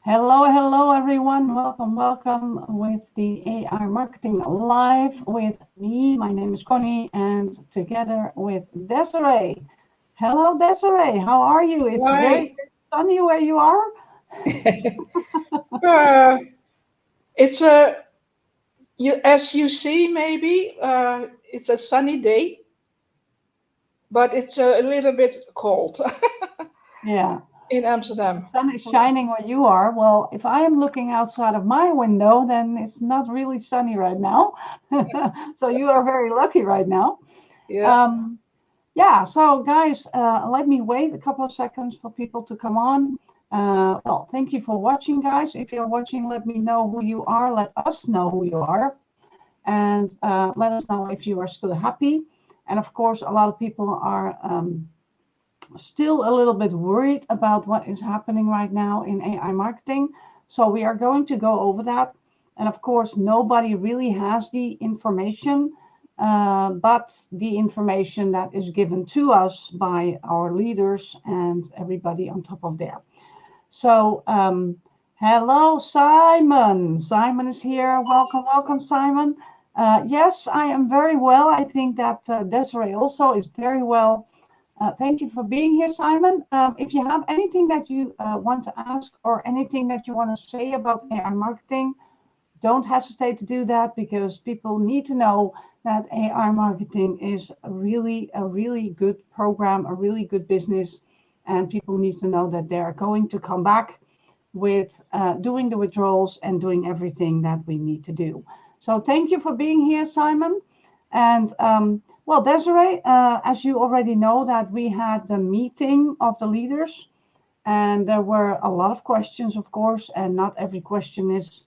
Hello, hello, everyone. Welcome, welcome with the AI Marketing Live with me. My name is Connie, and together with Desiree. Hello, Desiree. How are you? It's Why? very sunny where you are. uh, it's a as you see, maybe it's a sunny day, but it's a little bit cold Yeah, in the Amsterdam. sun is shining where you are. Well, if I am looking outside of my window, then it's not really sunny right now. So you are very lucky right now. Yeah. Um, Yeah, so guys, let me wait a couple of seconds for people to come on. Well, thank you for watching, guys. If you're watching, let me know who you are. Let us know who you are. And let us know if you are still happy. And of course, a lot of people are still a little bit worried about what is happening right now in AI marketing. So we are going to go over that. And of course, nobody really has the information, but the information that is given to us by our leaders and everybody on top of there. So, hello, Simon. Simon is here. Welcome, welcome, Simon. Yes, I am very well. I think that Desiree also is very well. Thank you for being here, Simon. If you have anything that you want to ask or anything that you want to say about AI marketing, don't hesitate to do that because people need to know that AI marketing is a really good program, a really good business, and people need to know that they are going to come back with doing the withdrawals and doing everything that we need to do. So thank you for being here, Simon. And well, Desiree, as you already know, that we had the meeting of the leaders, and there were a lot of questions, of course, and not every question is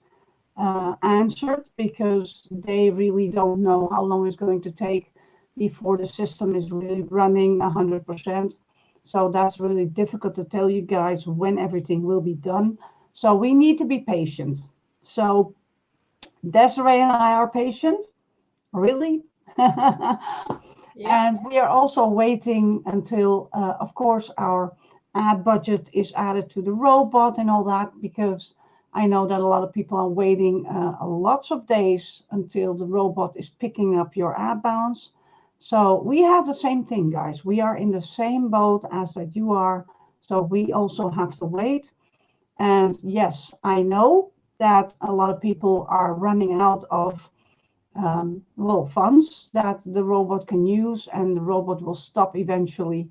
answered because they really don't know how long it's going to take before the system is really running 100%. So that's really difficult to tell you guys when everything will be done. So we need to be patient. So Desiree and I are patient, really. Yeah. And we are also waiting until, of course, our ad budget is added to the robot and all that, because I know that a lot of people are waiting lots of days until the robot is picking up your ad balance. So we have the same thing, guys. We are in the same boat as that you are. So we also have to wait. And yes, I know that a lot of people are running out of well, funds that the robot can use, and the robot will stop eventually.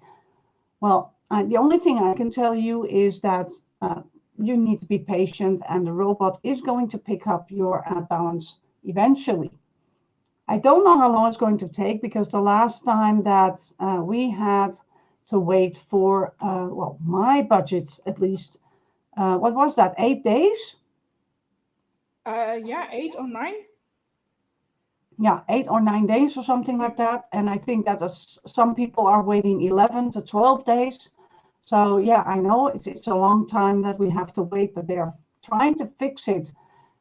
Well, the only thing I can tell you is that you need to be patient, and the robot is going to pick up your ad balance eventually. I don't know how long it's going to take because the last time that we had to wait for, well, my budget at least, what was that, 8 days? Yeah, 8 or 9. Yeah, 8 or 9 days or something like that. And I think that some people are waiting 11 to 12 days. So yeah, I know it's a long time that we have to wait, but they're trying to fix it.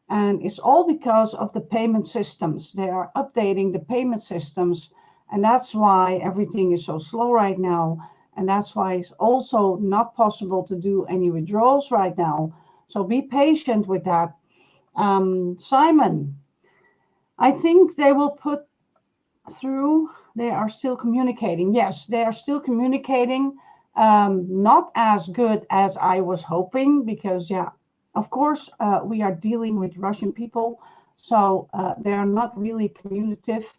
And it's all because of the payment systems. They are updating the payment systems. And that's why everything is so slow right now. And that's why it's also not possible to do any withdrawals right now. So be patient with that. Simon, I think they will put through, they are still communicating. Yes, they are still communicating. Not as good as I was hoping because, yeah, of course, we are dealing with Russian people. So they are not really communicative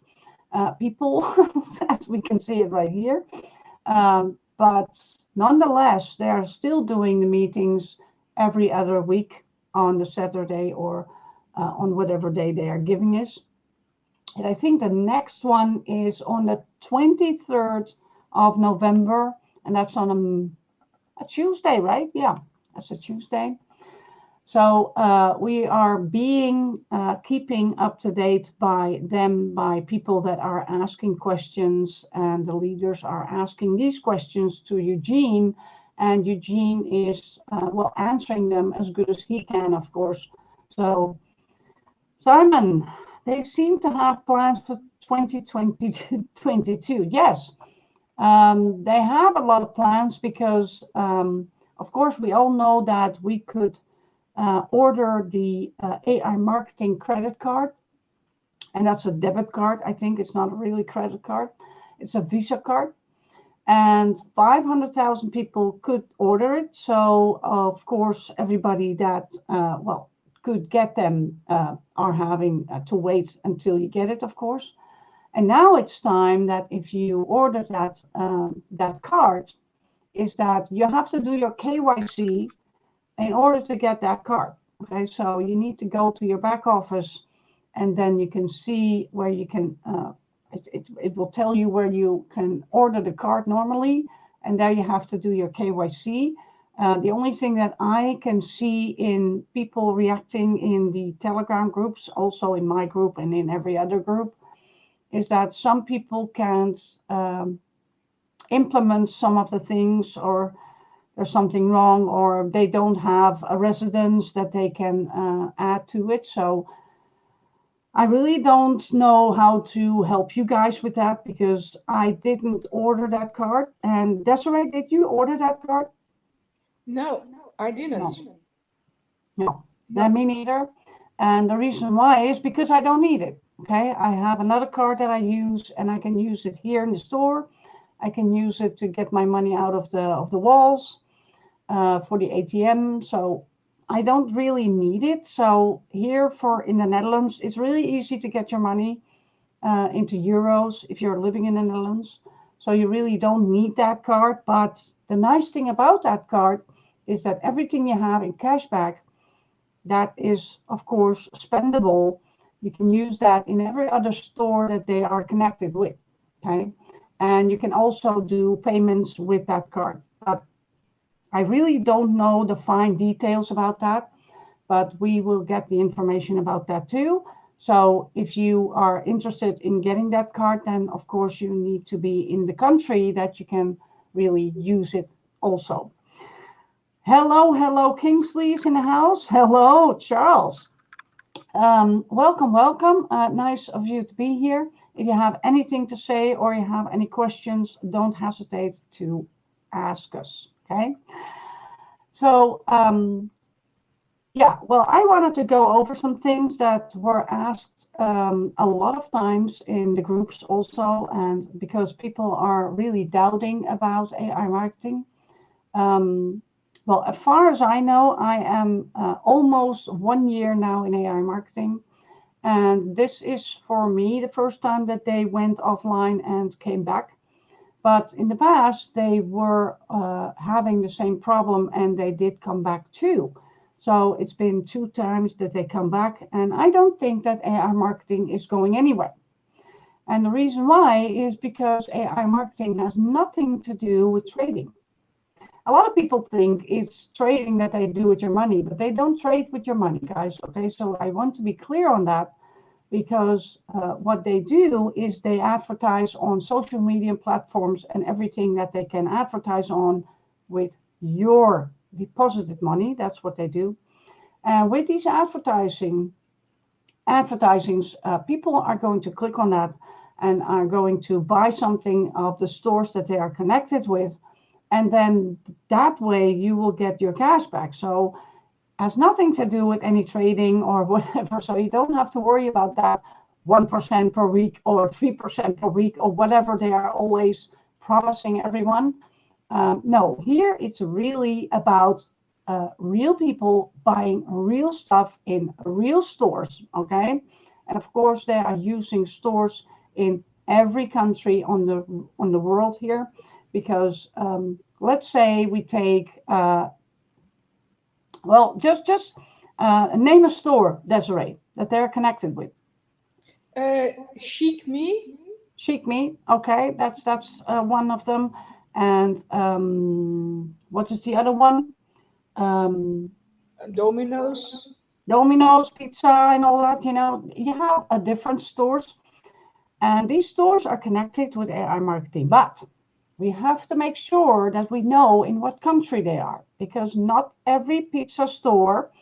people, as we can see it right here. But nonetheless, they are still doing the meetings every other week on the Saturday or on whatever day they are giving us. And I think the next one is on the 23rd of November, and that's on a Tuesday, right? Yeah, that's a Tuesday. So we are being keeping up to date by them, by people that are asking questions, and the leaders are asking these questions to Eugene, and Eugene is well answering them as good as he can, of course. So Simon, they seem to have plans for 2022. Yes, they have a lot of plans because, of course, we all know that we could order the AI marketing credit card. And that's a debit card. I think it's not a really credit card. It's a Visa card. And 500,000 people could order it. So, of course, everybody that, could get them are having to wait until you get it, of course. And now it's time that if you order that card, is that you have to do your KYC in order to get that card. Okay, so you need to go to your back office, and then you can see where you can, it will tell you where you can order the card normally, and there you have to do your KYC. The only thing that I can see in people reacting in the Telegram groups, also in my group and in every other group, is that some people can't implement some of the things, or there's something wrong, or they don't have a residence that they can add to it. So I really don't know how to help you guys with that, because I didn't order that card. And Desiree, did you order that card? No, I didn't. No, me neither. And the reason why is because I don't need it. Okay, I have another card that I use, and I can use it here in the store. I can use it to get my money out of the walls for the ATM. So I don't really need it. So here in the Netherlands, it's really easy to get your money into euros if you're living in the Netherlands. So you really don't need that card. But the nice thing about that card is that everything you have in cashback, that is, of course, spendable. You can use that in every other store that they are connected with. Okay. And you can also do payments with that card. But I really don't know the fine details about that, but we will get the information about that too. So if you are interested in getting that card, then of course you need to be in the country that you can really use it also. Hello, Kingsley is in the house. Hello, Charles. Welcome. Nice of you to be here. If you have anything to say or you have any questions, don't hesitate to ask us. Okay. So, I wanted to go over some things that were asked a lot of times in the groups also, and because people are really doubting about AI marketing. As far as I know, I am almost 1 year now in AI marketing. And this is for me the first time that they went offline and came back. But in the past, they were having the same problem, and they did come back too. So it's been 2 times that they come back. And I don't think that AI marketing is going anywhere. And the reason why is because AI marketing has nothing to do with trading. A lot of people think it's trading that they do with your money, but they don't trade with your money, guys. Okay, so I want to be clear on that, because what they do is they advertise on social media platforms and everything that they can advertise on with your deposited money. That's what they do. And with these advertisings, people are going to click on that and are going to buy something of the stores that they are connected with. And then that way you will get your cash back. So has nothing to do with any trading or whatever. So you don't have to worry about that 1% per week or 3% per week or whatever they are always promising everyone. No, here it's really about real people buying real stuff in real stores. Okay. And of course, they are using stores in every country on the world here. Because let's say we take, just name a store, Desiree, that they're connected with. Chic Me. Chic Me, okay, that's one of them. And what is the other one? Domino's. Domino's Pizza and all that. You have different stores, and these stores are connected with AI marketing, but we have to make sure that we know in what country they are, because not every pizza store,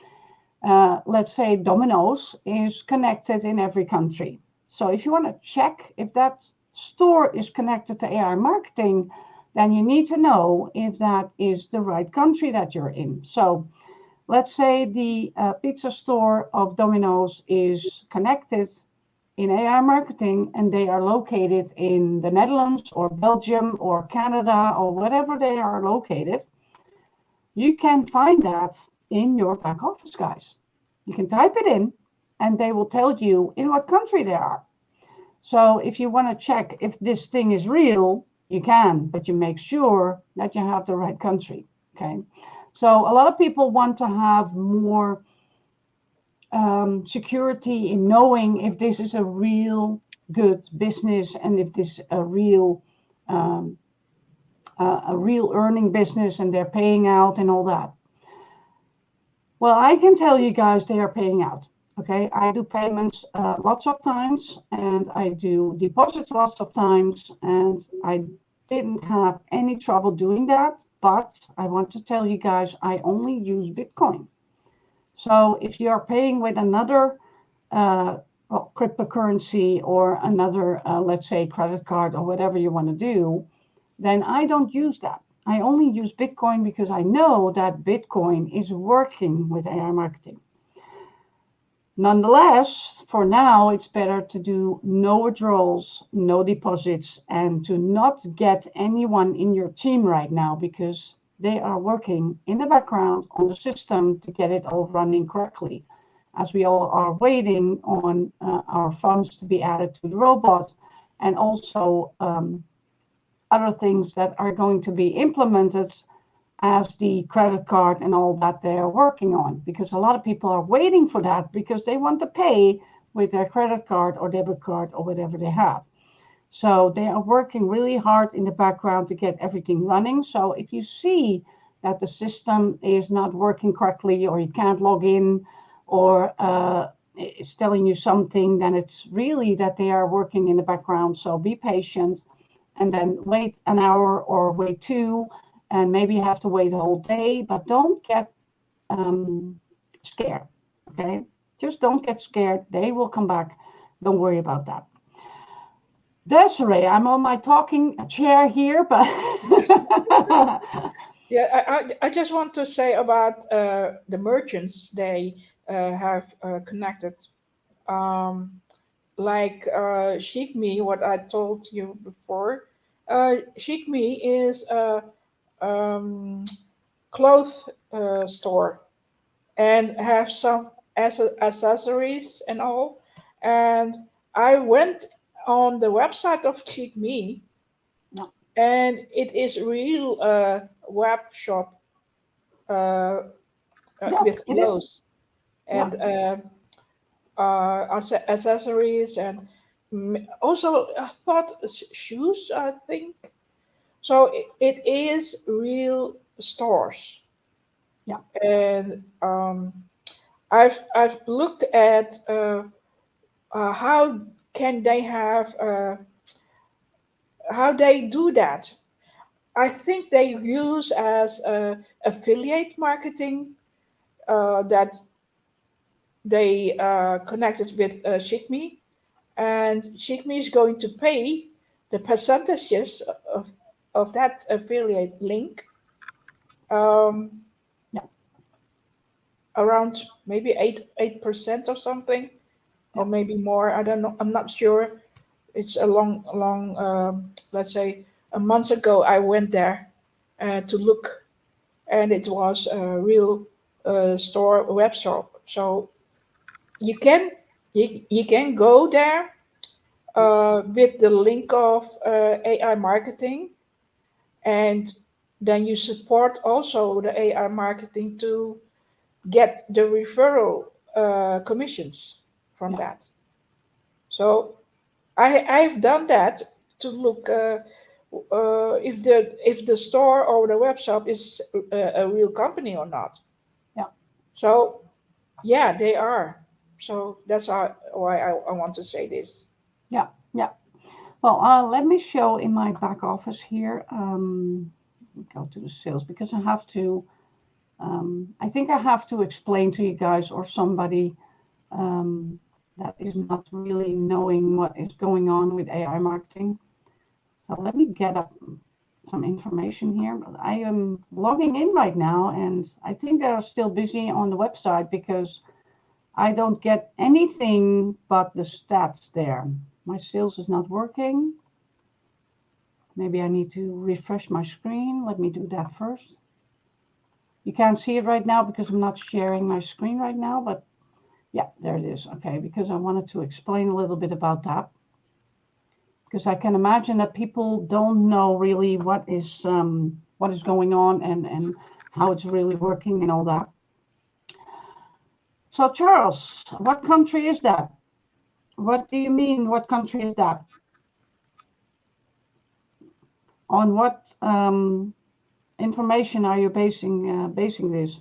let's say Domino's, is connected in every country. So if you want to check if that store is connected to AI marketing, then you need to know if that is the right country that you're in. So let's say the pizza store of Domino's is connected in AI marketing and they are located in the Netherlands or Belgium or Canada or whatever they are located, you can find that in your back office, guys. You can type it in and they will tell you in what country they are. So if you want to check if this thing is real, you can, but you make sure that you have the right country. Okay. So a lot of people want to have more security in knowing if this is a real good business and if this is a real earning business and they're paying out and all that. Well, I can tell you guys they are paying out. Okay, I do payments lots of times and I do deposits lots of times, and I didn't have any trouble doing that. But I want to tell you guys, I only use Bitcoin. So if you are paying with another cryptocurrency or another, let's say, credit card or whatever you want to do, then I don't use that. I only use Bitcoin because I know that Bitcoin is working with AI marketing. Nonetheless, for now, it's better to do no withdrawals, no deposits, and to not get anyone in your team right now because they are working in the background on the system to get it all running correctly, as we all are waiting on our funds to be added to the robot, and also other things that are going to be implemented as the credit card and all that they are working on, because a lot of people are waiting for that because they want to pay with their credit card or debit card or whatever they have. So they are working really hard in the background to get everything running. So if you see that the system is not working correctly or you can't log in or it's telling you something, then it's really that they are working in the background. So be patient and then wait an hour or wait two, and maybe you have to wait a whole day, but don't get scared, okay? Just don't get scared. They will come back. Don't worry about that. Desiree, I'm on my talking chair here, but Yeah, I just want to say about the merchants they have connected. Like SheikMe, what I told you before. SheikMe is a clothes store and have some accessories and all. And I went on the website of SheikMe, no. and it is real web shop Yeah, with it is. clothes and accessories, and also I thought shoes, I think. So it is real stores. Yeah. And I've looked at how can they have how they do that. I think they use as affiliate marketing that they connected with SheikMe, and SheikMe is going to pay the percentages of that affiliate link. Um, Yeah. Around maybe 8% or something, or Yeah. maybe more. I don't know. I'm not sure. It's a long, let's say a month ago. I went there to look, and it was a real store web shop. So you can you can go there with the link of AI marketing, and then you support also the AI marketing to get the referral commissions from Yeah. that. So I've done that to look if the store or the web shop is a real company or not. Yeah. So yeah, they are. So that's why I want to say this. Yeah. Yeah. Well, let me show in my back office here. Go to the sales because I have to. I think I have to explain to you guys or somebody that is not really knowing what is going on with AI marketing. So let me get up some information here. But I am logging in right now, and I think they're still busy on the website because I don't get anything but the stats there. My sales is not working. Maybe I need to refresh my screen. Let me do that first. You can't see it right now because I'm not sharing my screen right now, but yeah, there it is. Okay, because I wanted to explain a little bit about that. Because I can imagine that people don't know really what is going on and how it's really working and all that. So Charles, what country is that? What do you mean? What country is that? On what information are you basing this?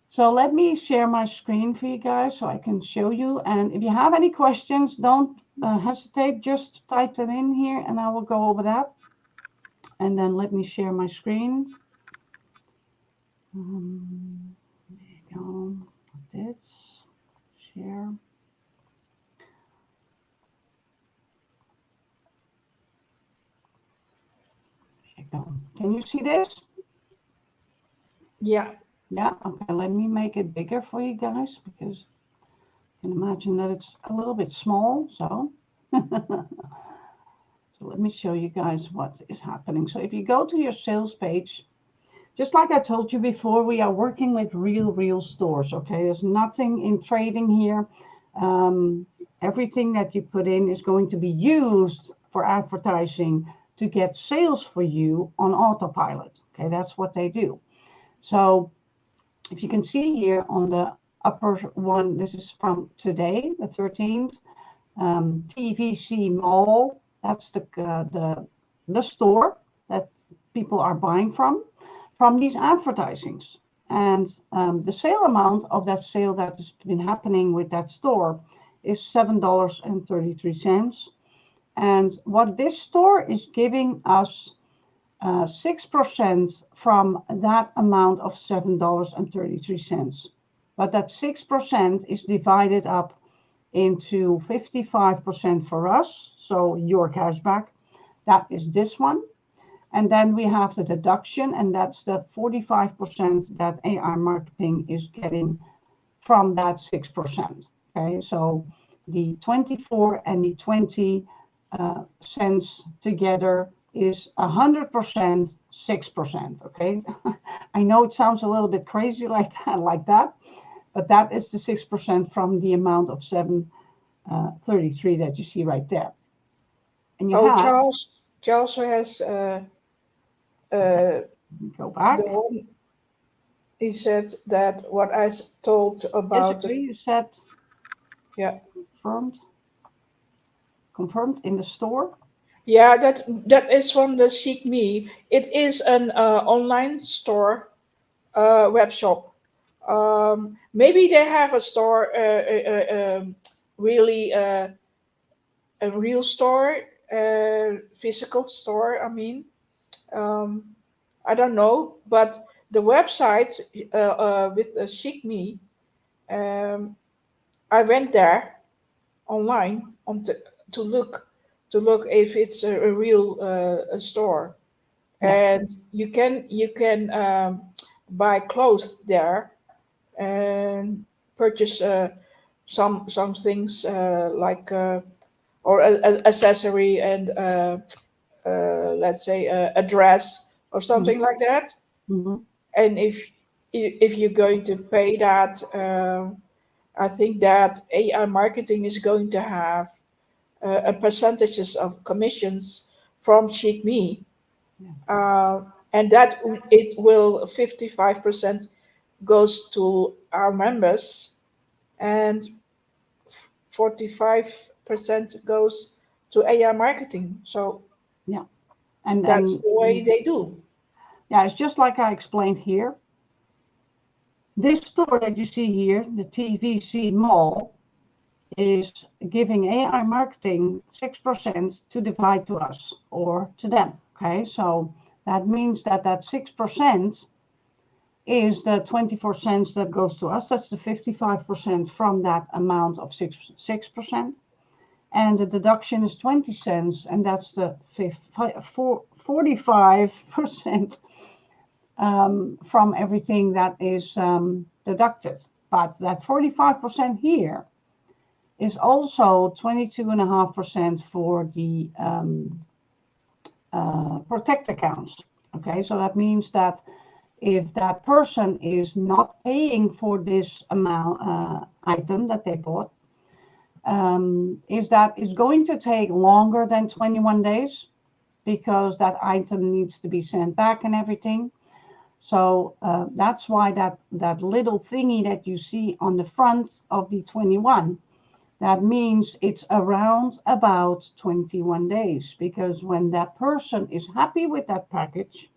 So let me share my screen for you guys so I can show you. And if you have any questions, don't hesitate. Just type them in here and I will go over that. And then let me share my screen. There you go. This share. There you go. Can you see this? Yeah. Yeah, okay, let me make it bigger for you guys because you can imagine that it's a little bit small. So, so let me show you guys what is happening. So if you go to your sales page, just like I told you before, we are working with real stores. Okay, there's nothing in trading here. Everything that you put in is going to be used for advertising to get sales for you on autopilot. Okay, that's what they do. So if you can see here on the upper one, this is from today, the 13th, TVC Mall. That's the store that people are buying from these advertisings. And the sale amount of that sale that has been happening with that store is $7.33. And what this store is giving us 6% from that amount of $7.33. But that 6% is divided up into 55% for us, so your cashback, that is this one. And then we have the deduction, and that's the 45% that AI marketing is getting from that 6%. Okay, so the 24 and the 20 cents together is 100% 6%. Okay, I know it sounds a little bit crazy like that, but that is the 6% from the amount of 733 that you see right there. And you have Charles has go back. the one he said that what I told about You said yeah confirmed in the store. Yeah, that is from the Chic Me. It is an online store, web shop. Maybe they have a store, really a real store, physical store. I mean, I don't know, but the website with Chic Me, I went there online to look if it's a real a store, and you can buy clothes there and purchase some things like or accessory and let's say a dress or something like that. Mm-hmm. And if you're going to pay that, I think that AI marketing is going to have a percentages of commissions from Chic Me, and that it will 55% goes to our members, and 45% goes to AI marketing. So Yeah, and that's the way they do. Yeah, it's just like I explained here. This store that you see here, the TVC Mall, is giving AI marketing 6% to divide to us or to them. Okay, so that means that 6% is the 24 cents that goes to us. That's the 55% from that amount of 6%. and the deduction is 20 cents, and that's the 45% from everything that is deducted. But that 45% here is also 22.5% for the protect accounts. Okay, so that means that if that person is not paying for this amount item that they bought, is that it's going to take longer than 21 days because that item needs to be sent back and everything. So that's why that little thingy that you see on the front of the 21, that means it's around about 21 days, because when that person is happy with that package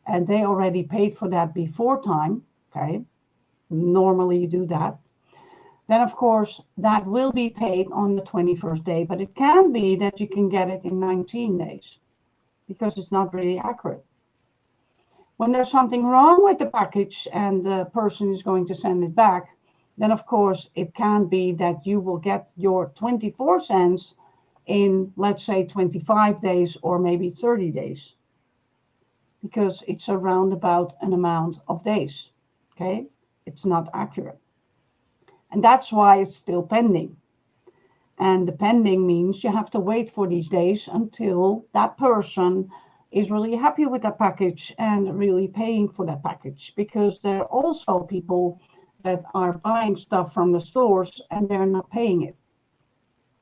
and they already paid for that before time, okay, normally you do that, then of course that will be paid on the 21st day, but it can be that you can get it in 19 days because it's not really accurate. When there's something wrong with the package and the person is going to send it back, then of course it can be that you will get your 24 cents in, let's say, 25 days or maybe 30 days, because it's around about an amount of days. Okay, it's not accurate. And that's why it's still pending. And the pending means you have to wait for these days until that person is really happy with that package and really paying for that package, because there are also people that are buying stuff from the stores and they're not paying it.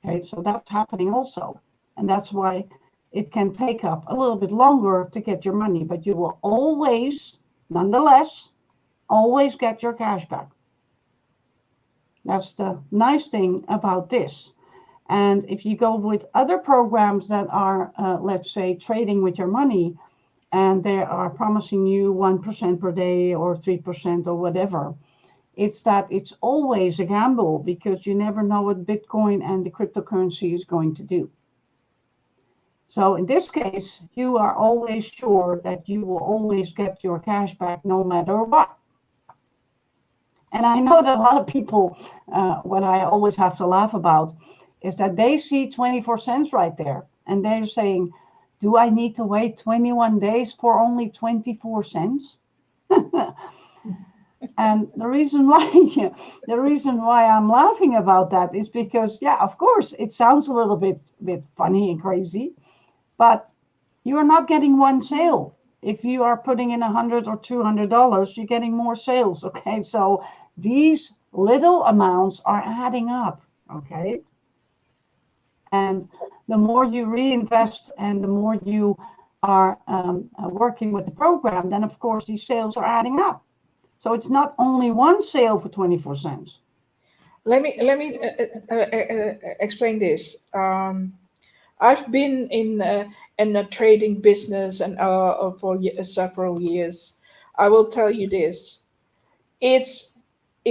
Okay, so that's happening also. And that's why it can take up a little bit longer to get your money, but you will always, nonetheless, always get your cash back. That's the nice thing about this. And if you go with other programs that are, let's say, trading with your money, and they are promising you 1% per day or 3% or whatever, it's that it's always a gamble, because you never know what Bitcoin and the cryptocurrency is going to do. So in this case, you are always sure that you will always get your cash back no matter what. And I know that a lot of people, what I always have to laugh about is that they see 24 cents right there. And they're saying, do I need to wait 21 days for only 24 cents? And the reason why I'm laughing about that is because, yeah, of course, it sounds a little bit funny and crazy, but you are not getting one sale. If you are putting in $100 or $200, you're getting more sales. Okay, so these little amounts are adding up. Okay, and the more you reinvest and the more you are working with the program, then of course these sales are adding up. So it's not only one sale for 24 cents. Let me explain this. I've been in a trading business and for several years. I will tell you this: it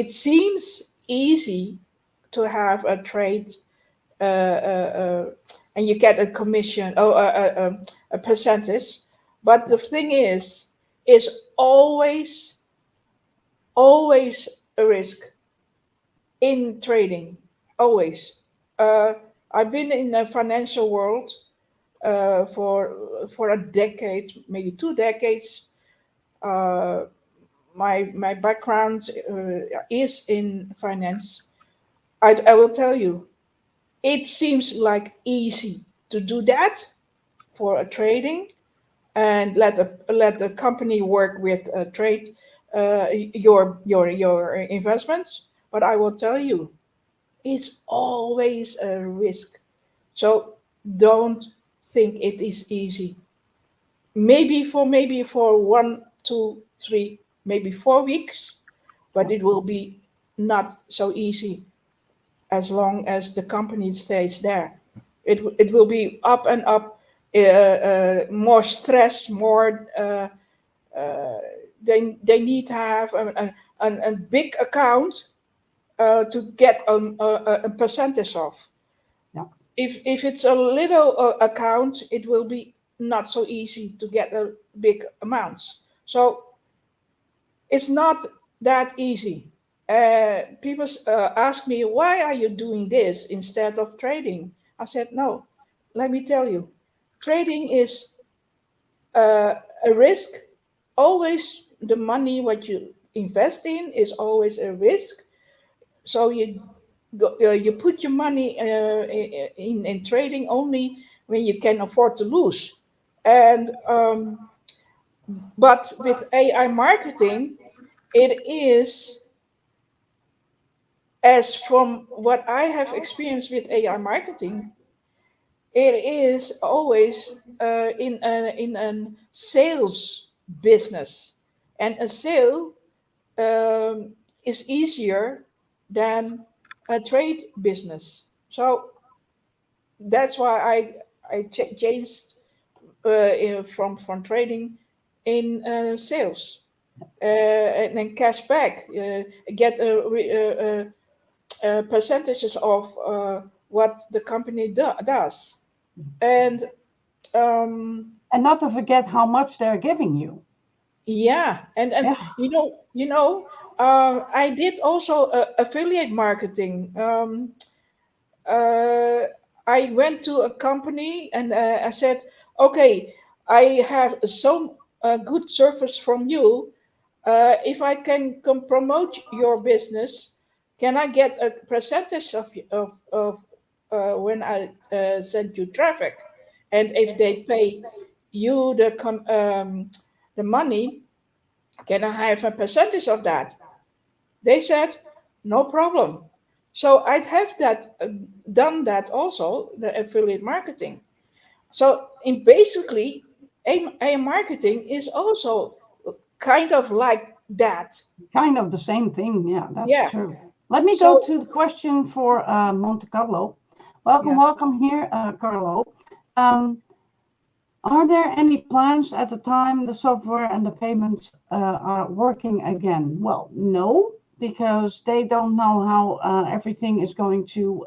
seems easy to have a trade, and you get a commission or a percentage. But the thing is always a risk in trading. Always. I've been in the financial world for a decade, maybe 2 decades. My background is in finance. I will tell you, it seems like easy to do that for a trading, and let the company work with trade your investments. But I will tell you, it's always a risk. So don't think it is easy. Maybe for 1, 2, 3, maybe 4 weeks, but it will be not so easy as long as the company stays there. It will be up and up, more stress, more. They need to have a big account to get a percentage of. Yeah. If it's a little account, it will be not so easy to get a big amounts. So it's not that easy. People ask me, why are you doing this instead of trading? I said, no, let me tell you, trading is a risk. Always the money what you invest in is always a risk. So you put your money in trading only when you can afford to lose. And but with AI marketing, it is, as from what I have experienced with AI marketing, it is always in a sales business, and a sale is easier than a trade business. So that's why I changed from trading in sales, and then cash back, get percentages of what the company does, and And not to forget how much they're giving you. yeah, and Yeah, I did also affiliate marketing. Uh, I went to a company and I said, okay, I have some good service from you. If I can promote your business, can I get a percentage of when I send you traffic? And if they pay you the money, can I have a percentage of that? They said, no problem. So I'd have that done that also, the affiliate marketing. So in basically, a marketing is also kind of like that. kind of the same thing. Yeah, that's Yeah. true. Let me go So to the question for Monte Carlo. Welcome, yeah. welcome here, Carlo. Um, are there any plans at the time the software and the payments are working again? Well, no, because they don't know how everything is going to,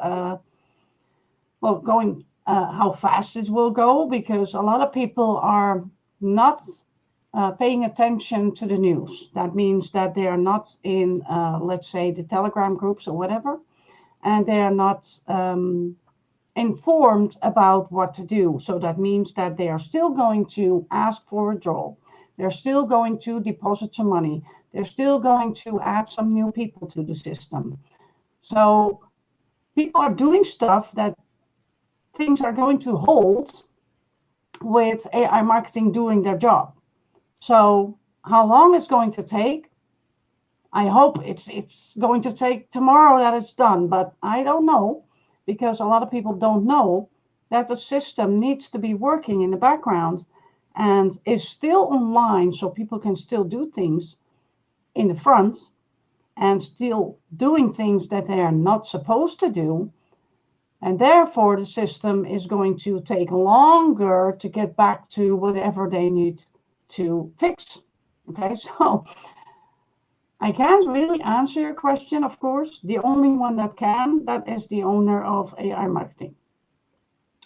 how fast it will go, because a lot of people are not paying attention to the news. That means that they are not in, let's say, the Telegram groups or whatever, and they are not informed about what to do. So that means that they are still going to ask for withdrawal. They're still going to deposit some money. They're still going to add some new people to the system. So people are doing stuff that things are going to hold with AI marketing doing their job. So how long it's going to take? I hope it's going to take tomorrow that it's done, but I don't know, because a lot of people don't know that the system needs to be working in the background and is still online, so people can still do things in the front and still doing things that they are not supposed to do. And therefore, the system is going to take longer to get back to whatever they need to fix. Okay, so I can't really answer your question, of course. The only one that can, that is the owner of AI marketing.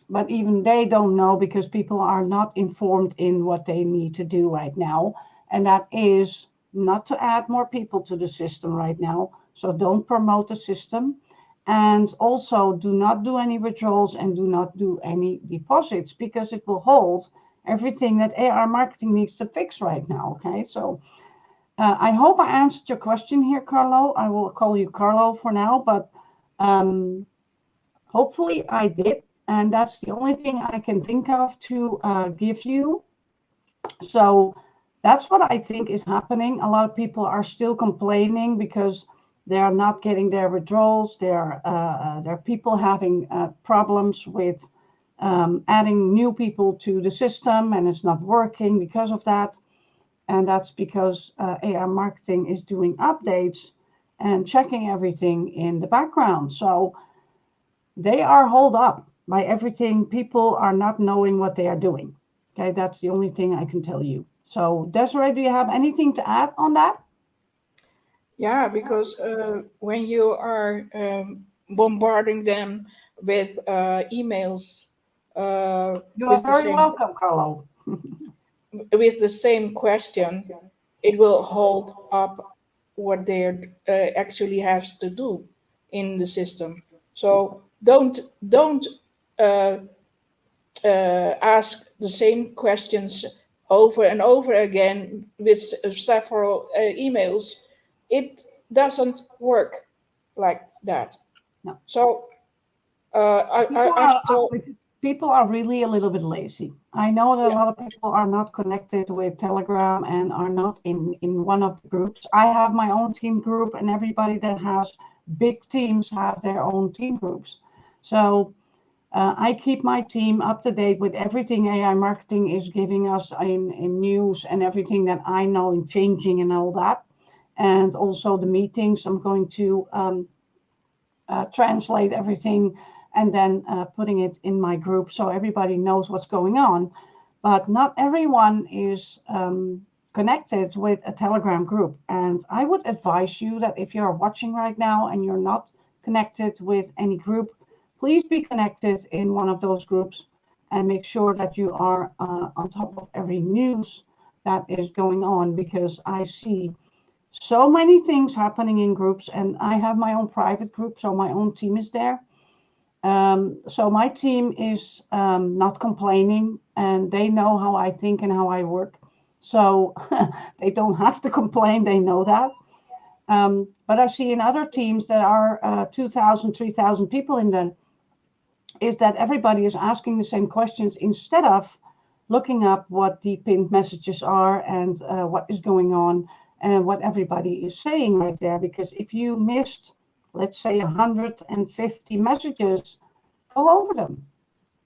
But even they don't know, because people are not informed in what they need to do right now. And that is not to add more people to the system right now. So don't promote the system. And also do not do any withdrawals and do not do any deposits, because it will hold everything that AI marketing needs to fix right now. Okay, so I hope I answered your question here, Carlo. I will call you Carlo for now, but hopefully I did. And that's the only thing I can think of to give you. So that's what I think is happening. A lot of people are still complaining because they are not getting their withdrawals. There are people having problems with adding new people to the system, and it's not working because of that. And that's because AI marketing is doing updates and checking everything in the background. So they are held up by everything. People are not knowing what they are doing. Okay, that's the only thing I can tell you. So Desiree, do you have anything to add on that? Yeah, because when you are bombarding them with emails You are with the very same welcome, Carlo. question, it will hold up what they actually have to do in the system. So don't uh, ask the same questions over and over again with several emails, it doesn't work like that. No. So People I are saw. people are really a little bit lazy. I know that a Yeah, lot of people are not connected with Telegram and are not in one of the groups. I have my own team group, and everybody that has big teams have their own team groups. So I keep my team up to date with everything AI marketing is giving us in news and everything that I know in changing and all that. And also the meetings, I'm going to translate everything and then putting it in my group so everybody knows what's going on. But not everyone is connected with a Telegram group. And I would advise you that if you're watching right now and you're not connected with any group, please be connected in one of those groups and make sure that you are on top of every news that is going on, because I see so many things happening in groups, and I have my own private group, so my own team is there. So my team is not complaining, and they know how I think and how I work. So they don't have to complain, they know that. But I see in other teams that are 2,000, 3,000 people in them, is that everybody is asking the same questions instead of looking up what the pinned messages are and what is going on and what everybody is saying right there. Because if you missed, let's say, 150 messages, go over them,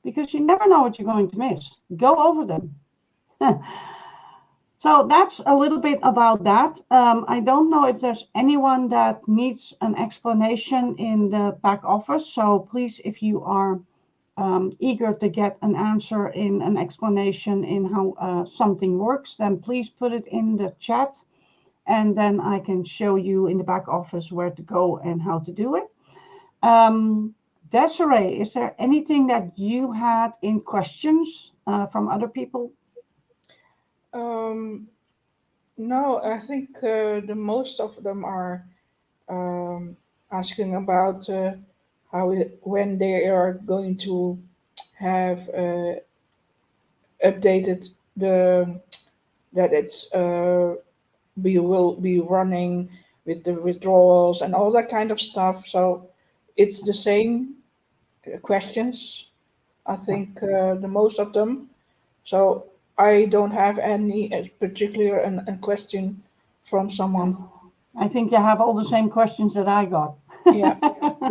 because you never know what you're going to miss. Go over them. So that's a little bit about that. I don't know if there's anyone that needs an explanation in the back office. So please, if you are eager to get an answer in an explanation in how something works, then please put it in the chat, and then I can show you in the back office where to go and how to do it. Desiree, is there anything that you had in questions from other people? No, I think the most of them are asking about when they are going to have updated the that it's will be running with the withdrawals and all that kind of stuff. So it's the same questions. I think the most of them. So I don't have any particular an question from someone. I think you have all the same questions that I got. Yeah,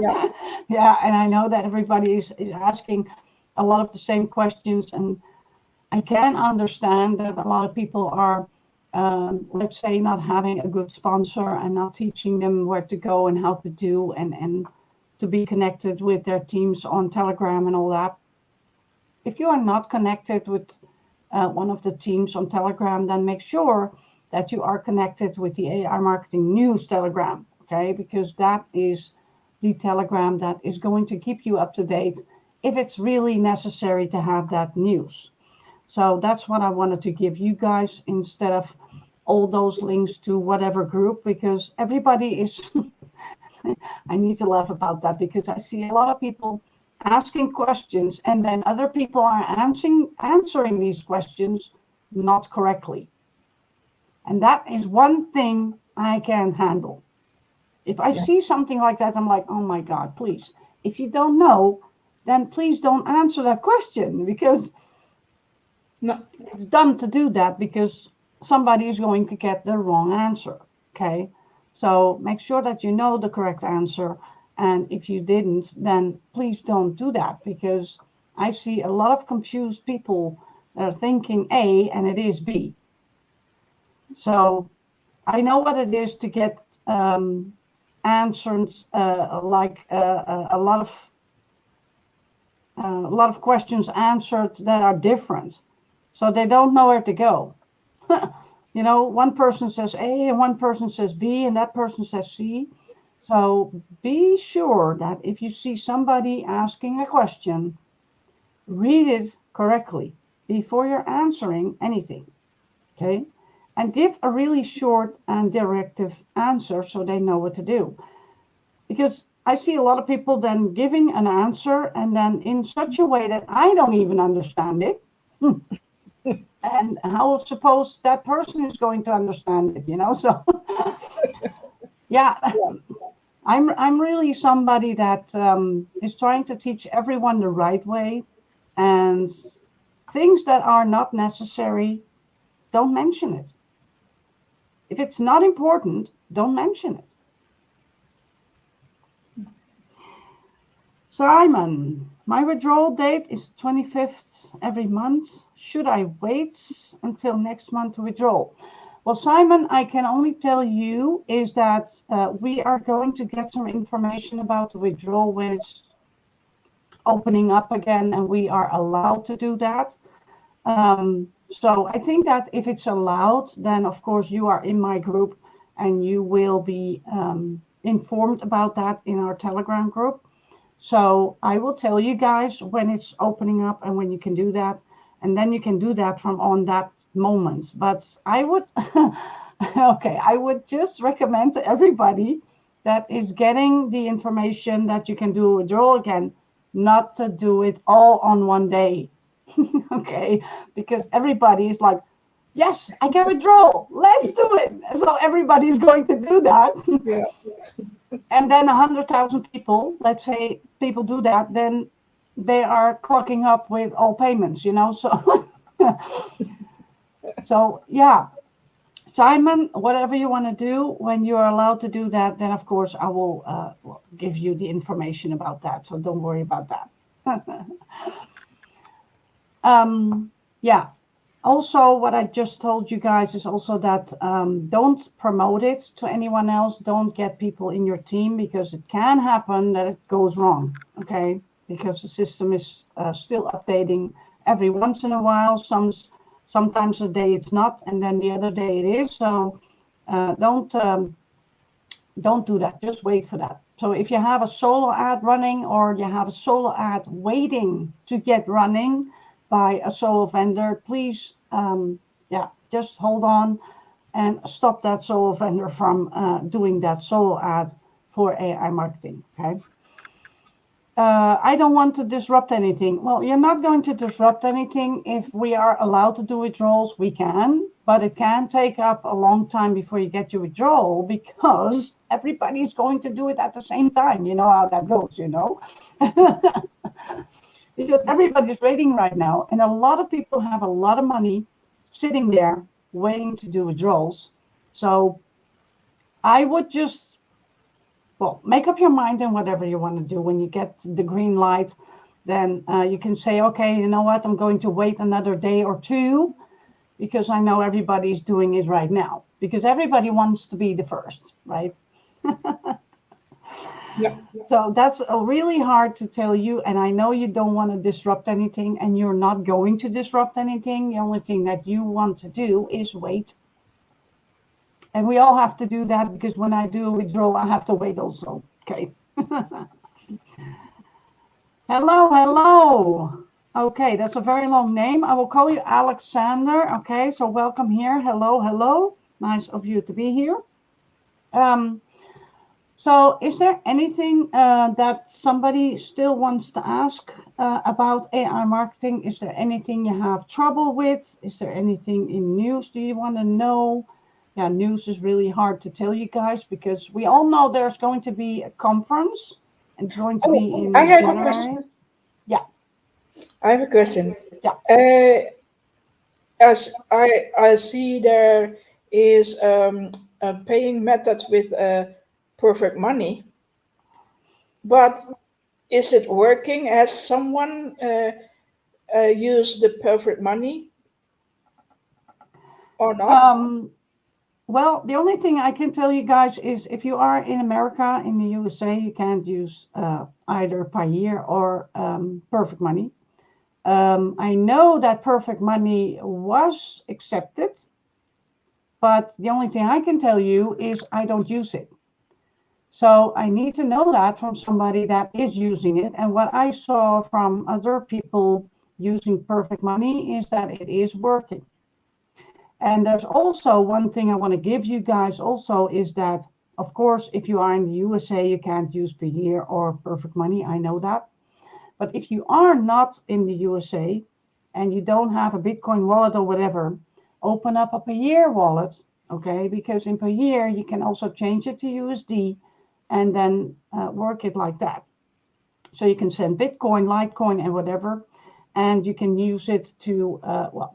yeah, Yeah, and I know that everybody is asking a lot of the same questions, and I can understand that a lot of people are, let's say, not having a good sponsor and not teaching them where to go and how to do and to be connected with their teams on Telegram and all that. If you are not connected with one of the teams on Telegram, then make sure that you are connected with the AI Marketing News Telegram, okay? Because that is the Telegram that is going to keep you up to date if it's really necessary to have that news. So that's what I wanted to give you guys instead of all those links to whatever group, because everybody is, I need to laugh about that, because I see a lot of people asking questions and then other people are answering these questions not correctly. And that is one thing I can handle. If I yeah, see something like that, I'm like, oh my God, please. If you don't know, then please don't answer that question, because no, it's dumb to do that, because somebody is going to get the wrong answer. Okay. So make sure that you know the correct answer. And if you didn't, then please don't do that, because I see a lot of confused people that are thinking A and it is B. So I know what it is to get answers like a lot of questions answered that are different, so they don't know where to go. You know, one person says A and one person says B and that person says C. So be sure that if you see somebody asking a question, read it correctly before you're answering anything. Okay. And give a really short and directive answer so they know what to do. Because I see a lot of people then giving an answer and then in such a way that I don't even understand it. And how suppose that person is going to understand it, So yeah, I'm really somebody that is trying to teach everyone the right way, and things that are not necessary, don't mention it. If it's not important, don't mention it. Simon, my withdrawal date is 25th every month. Should I wait until next month to withdraw? Well, Simon, I can only tell you is that we are going to get some information about the withdrawal when it's opening up again, and we are allowed to do that. So I think that if it's allowed, then of course you are in my group and you will be informed about that in our Telegram group. So I will tell you guys when it's opening up and when you can do that. And then you can do that from on that moment. But I would, okay, I would just recommend to everybody that is getting the information that you can do a withdrawal again, not to do it all on one day. Okay, because everybody is like, yes, I can withdraw. Let's do it. So everybody is going to do that. Yeah. And then 100,000 people, let's say people do that, then they are clocking up with all payments, So, so yeah, Simon, whatever you want to do, when you are allowed to do that, then of course I will give you the information about that. So don't worry about that. Yeah. Also, what I just told you guys is also that don't promote it to anyone else. Don't get people in your team, because it can happen that it goes wrong, okay? Because the system is still updating every once in a while. Sometimes a day it's not, and then the other day it is. So don't do that. Just wait for that. So if you have a solo ad running, or you have a solo ad waiting to get running by a solo vendor, please, just hold on and stop that solo vendor from doing that solo ad for AI marketing, okay? I don't want to disrupt anything. Well, you're not going to disrupt anything. If we are allowed to do withdrawals, we can, but it can take up a long time before you get your withdrawal, because everybody's going to do it at the same time. You know how that goes, Because everybody's waiting right now, and a lot of people have a lot of money sitting there waiting to do withdrawals. So I would just, make up your mind on whatever you want to do. When you get the green light, then you can say, okay, you know what, I'm going to wait another day or two, because I know everybody's doing it right now, because everybody wants to be the first, right? Yeah. So that's really hard to tell you, and I know you don't want to disrupt anything, and you're not going to disrupt anything. The only thing that you want to do is wait. And we all have to do that, because when I do a withdrawal, I have to wait also. Okay. Hello. Okay, that's a very long name. I will call you Alexander. Okay, so welcome here. Hello. Nice of you to be here. So is there anything that somebody still wants to ask about AI marketing? Is there anything you have trouble with? Is there anything in news do you want to know? Yeah, news is really hard to tell you guys, because we all know there's going to be a conference. It's going to be in I have January. a question. Yeah. I have a question. Yeah. As I see, there is a paying method with perfect money, but is it working? Has someone used the perfect money or not? Well, the only thing I can tell you guys is, if you are in America, in the USA, you can't use either Payeer or Perfect Money. I know that Perfect Money was accepted, but the only thing I can tell you is I don't use it. So I need to know that from somebody that is using it. And what I saw from other people using Perfect Money is that it is working. And there's also one thing I want to give you guys also, is that, Of course, if you are in the USA, you can't use per year or perfect money. I know that. But if you are not in the USA and you don't have a Bitcoin wallet or whatever, open up a per year wallet, okay? Because in per year, you can also change it to USD and then work it like that. So you can send Bitcoin, Litecoin, and whatever, and you can use it to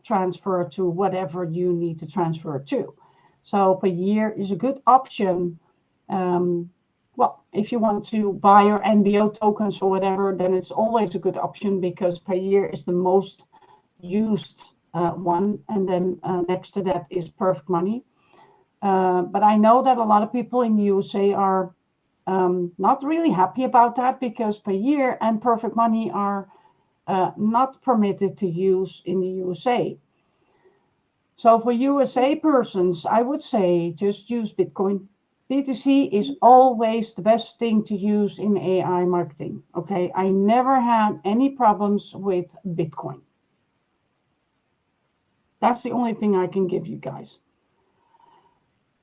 transfer to whatever you need to transfer to. So per year is a good option. If you want to buy your NBO tokens or whatever, then it's always a good option because per year is the most used one. And then next to that is perfect money. But I know that a lot of people in the USA are not really happy about that because per year and perfect money are not permitted to use in the USA. So for USA persons, I would say just use Bitcoin. BTC is always the best thing to use in AI marketing. Okay, I never had any problems with Bitcoin. That's the only thing I can give you guys.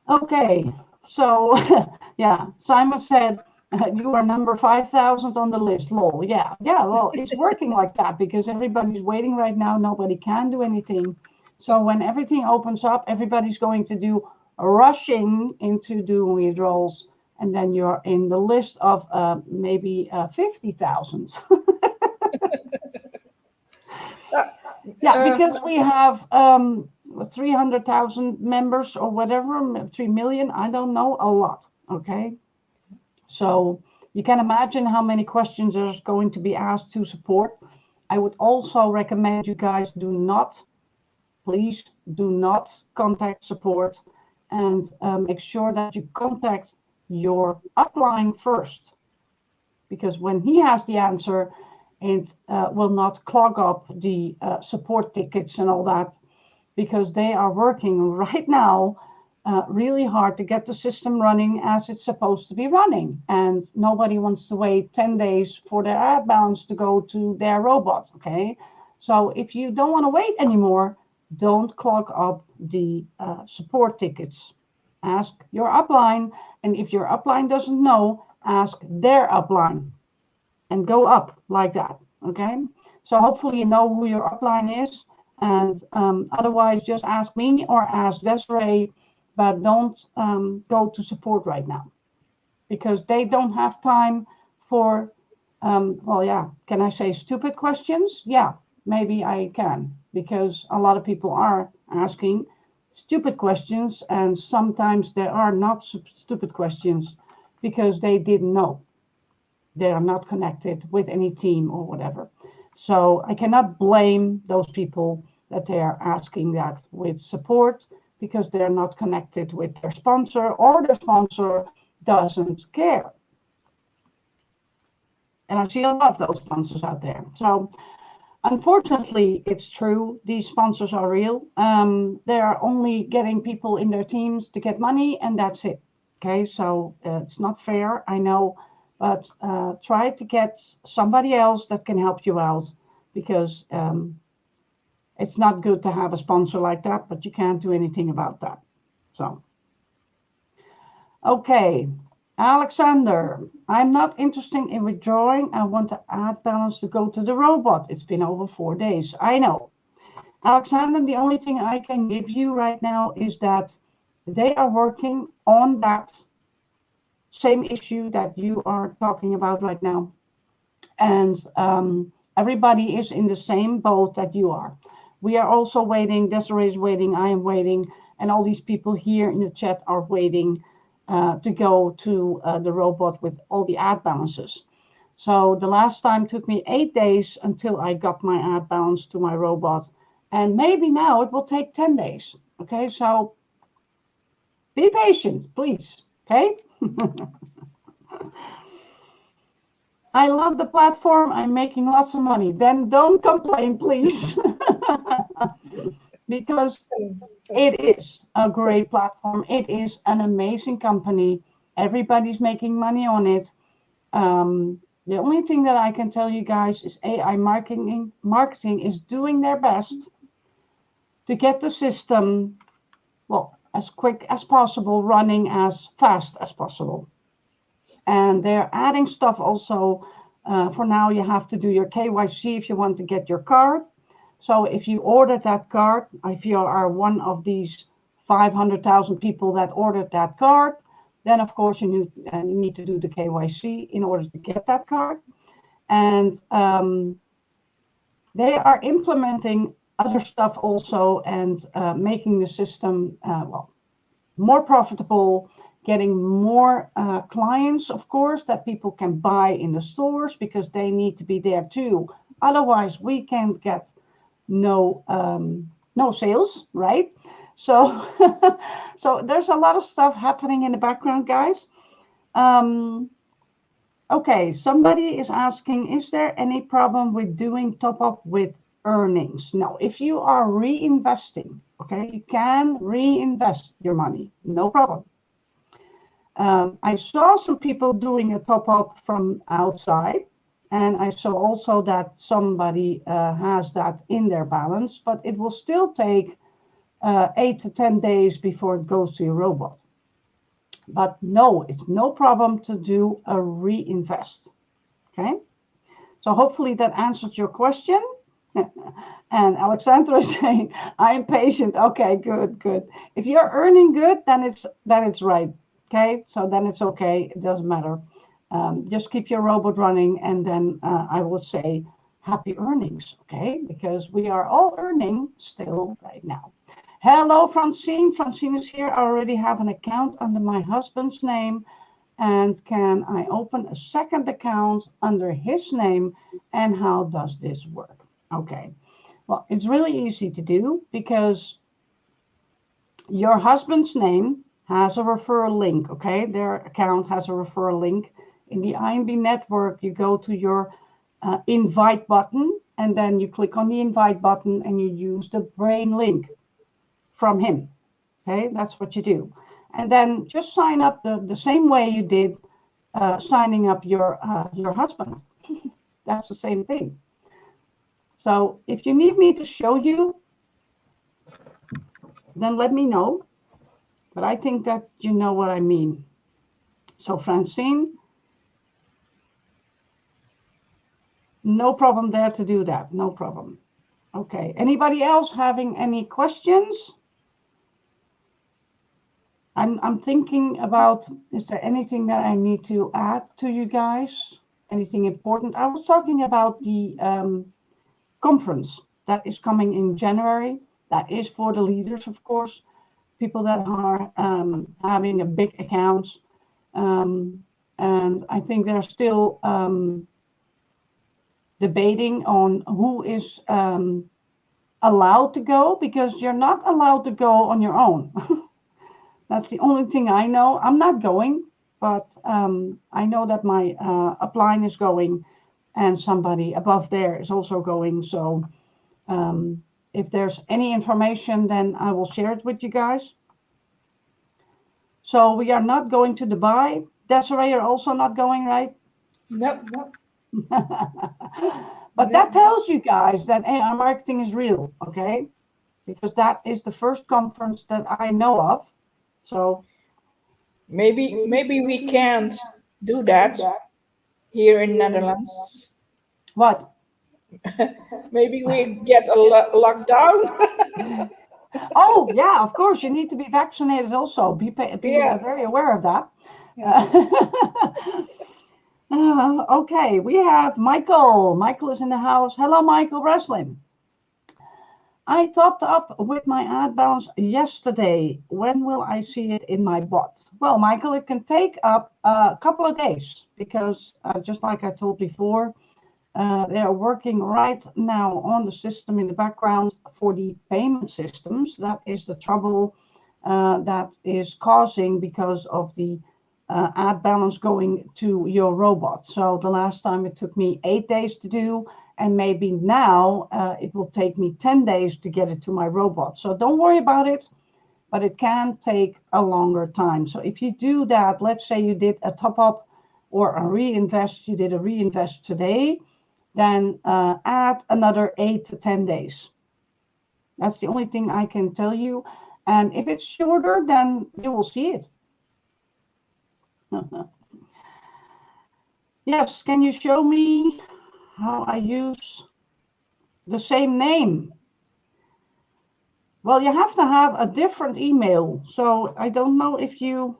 Okay, so yeah, Simon said you are number 5,000 on the list. Lol. Yeah, well, it's working like that because everybody's waiting right now. Nobody can do anything. So when everything opens up, everybody's going to do rushing into doing withdrawals, and then you're in the list of maybe 50,000. Yeah, because we have 300,000 members or whatever, 3 million, I don't know, a lot. Okay, so you can imagine how many questions there's going to be asked to support. I would also recommend you guys please do not contact support, and make sure that you contact your upline first, because when he has the answer, it will not clog up the support tickets and all that, because they are working right now really hard to get the system running as it's supposed to be running, and nobody wants to wait 10 days for their ad balance to go to their robot. Okay, so if you don't want to wait anymore, don't clog up the support tickets. Ask your upline, and if your upline doesn't know, ask their upline and go up like that. Okay, so hopefully you know who your upline is, and otherwise just ask me or ask Desiree, but don't go to support right now because they don't have time for can I say stupid questions? Yeah, maybe I can, because a lot of people are asking stupid questions, and sometimes they are not stupid questions because they didn't know. They are not connected with any team or whatever. So I cannot blame those people that they are asking that with support because they're not connected with their sponsor, or their sponsor doesn't care. And I see a lot of those sponsors out there. So unfortunately, it's true. These sponsors are real. They are only getting people in their teams to get money, and that's it. Okay, so it's not fair, I know, but try to get somebody else that can help you out, because it's not good to have a sponsor like that, but you can't do anything about that. So, okay. Alexander, I'm not interested in withdrawing. I want to add balance to go to the robot. It's been over 4 days. I know. Alexander, the only thing I can give you right now is that they are working on that same issue that you are talking about right now. And everybody is in the same boat that you are. We are also waiting. Desiree is waiting. I am waiting. And all these people here in the chat are waiting to go to the robot with all the ad balances. So the last time took me 8 days until I got my ad balance to my robot. And maybe now it will take 10 days. Okay, so be patient, please. Okay. I love the platform. I'm making lots of money. Then don't complain, please. Because it is a great platform. It is an amazing company. Everybody's making money on it. The only thing that I can tell you guys is AI marketing is doing their best to get the system, well, as quick as possible, running as fast as possible. And they're adding stuff also. For now, you have to do your KYC if you want to get your card. So if you ordered that card, if you are one of these 500,000 people that ordered that card, then of course you need to do the KYC in order to get that card. And they are implementing other stuff also, and making the system more profitable, getting more clients, of course, that people can buy in the stores, because they need to be there too. Otherwise, we can't get no sales, right? So so there's a lot of stuff happening in the background, guys. Okay, somebody is asking, is there any problem with doing top up with earnings? No, if you are reinvesting, okay, you can reinvest your money, no problem. I saw some people doing a top up from outside, and I saw also that somebody has that in their balance, but it will still take 8 to 10 days before it goes to your robot. But no, it's no problem to do a reinvest. Okay, so hopefully that answered your question. And Alexandra is saying, I'm patient. Okay, good. If you're earning good, then it's right. Okay, so then it's okay. It doesn't matter. Just keep your robot running, and then I would say happy earnings. Okay, because we are all earning still right now. Hello, Francine. Francine is here. I already have an account under my husband's name. And can I open a second account under his name? And how does this work? Okay. Well, it's really easy to do, because your husband's name has a referral link. Okay. Their account has a referral link. In the IMB network, you go to your invite button, and then you click on the invite button and you use the brain link from him. Okay, that's what you do. And then just sign up the same way you did signing up your husband. That's the same thing. So if you need me to show you, then let me know. But I think that you know what I mean. So Francine, no problem there to do that. No problem. Okay. Anybody else having any questions? I'm thinking about, is there anything that I need to add to you guys? Anything important? I was talking about the conference that is coming in January. That is for the leaders, of course, people that are having a big accounts. And I think they're still debating on who is allowed to go, because you're not allowed to go on your own. That's the only thing I know. I'm not going, but I know that my upline is going, and somebody above there is also going. So if there's any information, then I will share it with you guys. So we are not going to Dubai. Desiree, you're also not going, right? No. But that tells you guys that AI marketing is real, okay? Because that is the first conference that I know of. So maybe we can't do that here in Netherlands. What? Maybe we get a lockdown. Oh yeah, of course you need to be vaccinated also. Be very aware of that. Okay, we have Michael. Michael is in the house. Hello, Michael Breslin. I topped up with my ad balance yesterday. When will I see it in my bot? Well, Michael, it can take up a couple of days, because just like I told before, they are working right now on the system in the background for the payment systems. That is the trouble that is causing because of the ad balance going to your robot. So the last time it took me 8 days to do, and maybe now it will take me 10 days to get it to my robot. So don't worry about it, but it can take a longer time. So if you do that, let's say you did a top up or a reinvest, you did a reinvest today, then add another 8 to 10 days. That's the only thing I can tell you. And if it's shorter, then you will see it. Yes, can you show me how I use the same name? Well, you have to have a different email. So I don't know if you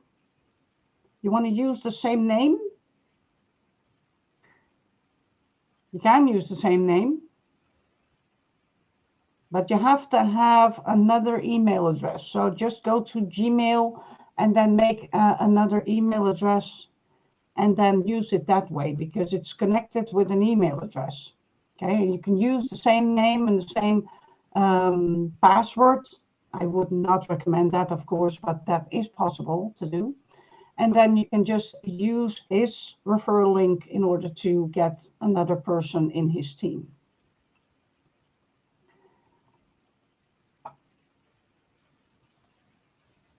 want to use the same name. You can use the same name, but you have to have another email address. So just go to Gmail and then make another email address and then use it that way, because it's connected with an email address. Okay, you can use the same name and the same password. I would not recommend that, of course, but that is possible to do. And then you can just use his referral link in order to get another person in his team.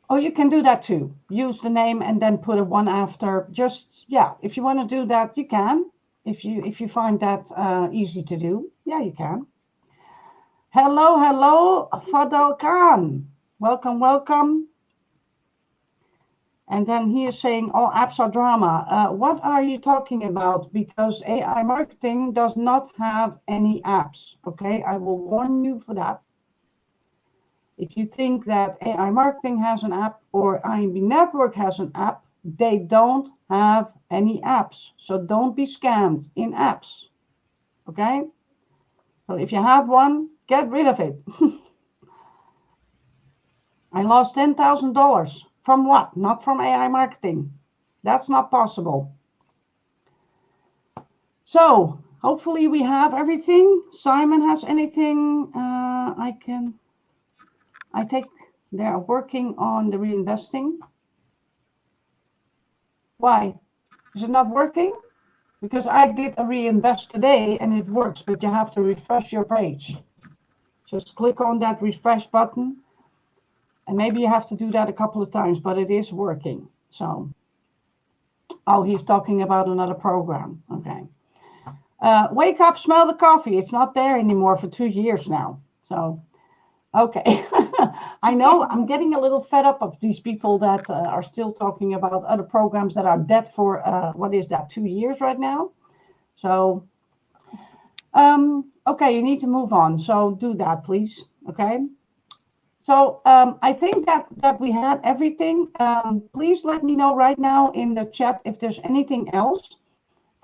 Oh, you can do that too. Use the name and then put a one after. Just, yeah, if you want to do that, you can. If you find that easy to do, yeah, you can. Hello, Fadal Khan. Welcome, welcome. And then he is saying all apps are drama. What are you talking about? Because AI marketing does not have any apps. Okay, I will warn you for that. If you think that AI marketing has an app or IMB Network has an app, they don't have any apps. So don't be scammed in apps. Okay? So if you have one, get rid of it. I lost $10,000. From what? Not from AI marketing. That's not possible. So hopefully we have everything. Simon has anything they are working on the reinvesting. Why? Is it not working? Because I did a reinvest today and it works, but you have to refresh your page. Just click on that refresh button. And maybe you have to do that a couple of times, but it is working. So, oh, he's talking about another program. Okay. Wake up, smell the coffee. It's not there anymore for 2 years now. So, okay. I know I'm getting a little fed up of these people that are still talking about other programs that are dead for, what is that, 2 years right now? So, okay, you need to move on. So do that, please. Okay. So I think that we had everything. Please let me know right now in the chat if there's anything else.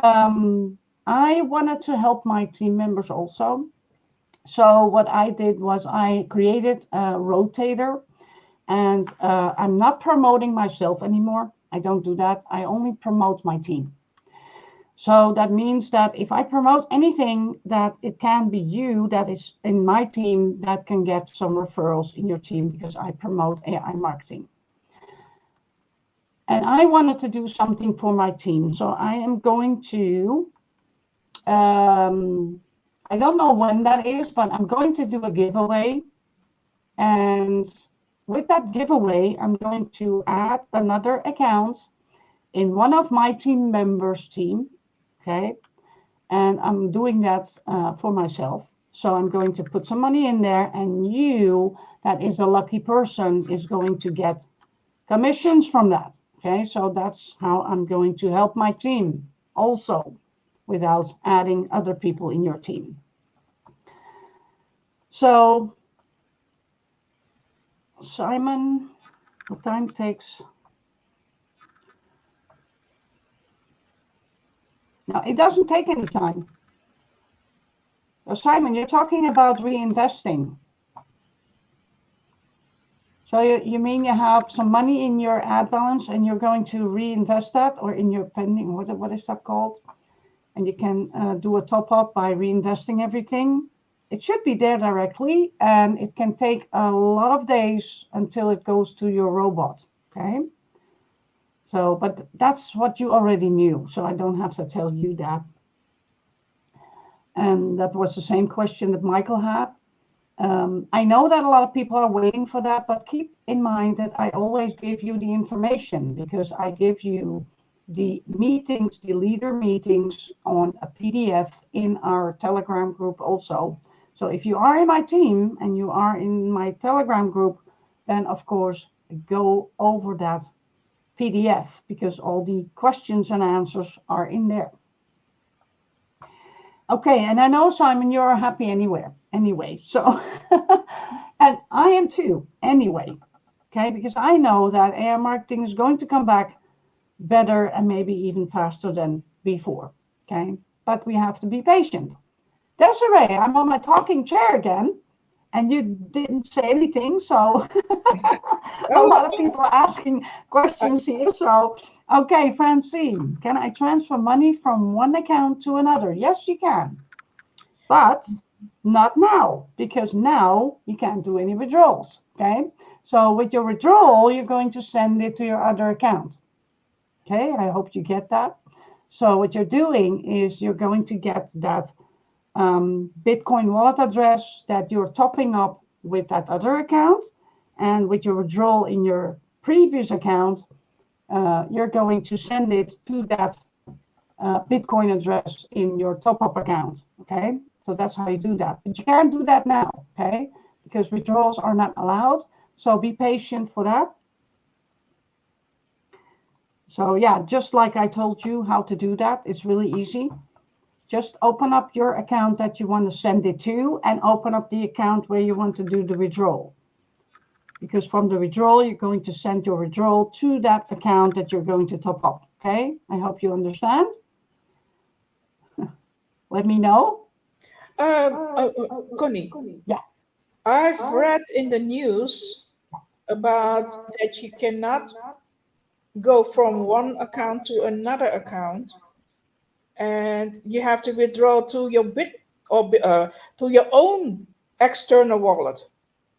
I wanted to help my team members also. So what I did was I created a rotator, and I'm not promoting myself anymore. I don't do that. I only promote my team. So that means that if I promote anything, that it can be you that is in my team that can get some referrals in your team, because I promote AI marketing. And I wanted to do something for my team. So I am going to, I don't know when that is, but I'm going to do a giveaway. And with that giveaway, I'm going to add another account in one of my team members' team. Okay, and I'm doing that for myself. So I'm going to put some money in there, and you, that is a lucky person, is going to get commissions from that. Okay, so that's how I'm going to help my team also without adding other people in your team. So Simon, the time takes. No, it doesn't take any time. So Simon, you're talking about reinvesting. So you mean you have some money in your ad balance and you're going to reinvest that, or in your pending, what is that called? And you can do a top up by reinvesting everything. It should be there directly, and it can take a lot of days until it goes to your robot. Okay. So, but that's what you already knew, so I don't have to tell you that. And that was the same question that Michael had. I know that a lot of people are waiting for that, but keep in mind that I always give you the information, because I give you the meetings, the leader meetings on a PDF in our Telegram group also. So if you are in my team and you are in my Telegram group, then of course go over that PDF, because all the questions and answers are in there. Okay, and I know, Simon, you're happy anyway. So, and I am too, anyway. Okay, because I know that AI marketing is going to come back better and maybe even faster than before. Okay, but we have to be patient. Desiree, I'm on my talking chair again, and you didn't say anything, so a lot of people are asking questions here. So, okay, Francine, can I transfer money from one account to another? Yes, you can, but not now, because now you can't do any withdrawals. Okay, so with your withdrawal, you're going to send it to your other account. Okay, I hope you get that. So what you're doing is you're going to get that Bitcoin wallet address that you're topping up with that other account, and with your withdrawal in your previous account, you're going to send it to that Bitcoin address in your top-up account. Okay, so that's how you do that, but you can't do that now. Okay, because withdrawals are not allowed, so be patient for that. So yeah, just like I told you how to do that, it's really easy. Just open up your account that you want to send it to, and open up the account where you want to do the withdrawal. Because from the withdrawal, you're going to send your withdrawal to that account that you're going to top up. Okay, I hope you understand. Let me know. Connie, Yeah. I've read in the news about that you cannot go from one account to another account, and you have to withdraw to your to your own external wallet.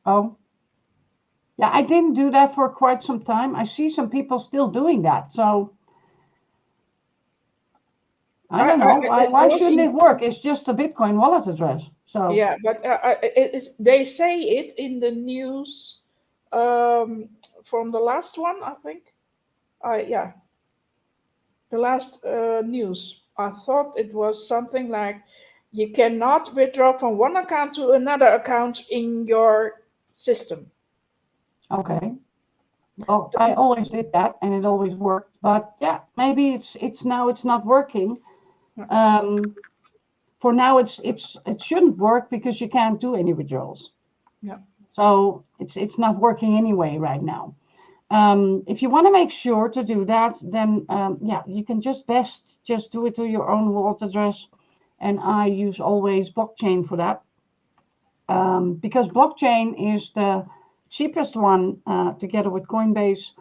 Oh, yeah, I didn't do that for quite some time. I see some people still doing that. So I don't know. Why shouldn't it work? It's just a Bitcoin wallet address. So yeah, but they say it in the news from the last one, I think. Yeah, the last news. I thought it was something like you cannot withdraw from one account to another account in your system. okay. Well, I always did that, and it always worked. But yeah, maybe it's now it's not working. For now, it shouldn't work because you can't do any withdrawals. Yeah. So it's not working anyway right now. If you want to make sure to do that, then yeah, you can just do it to your own wallet address, and I use always blockchain for that, because blockchain is the cheapest one together with Coinbase.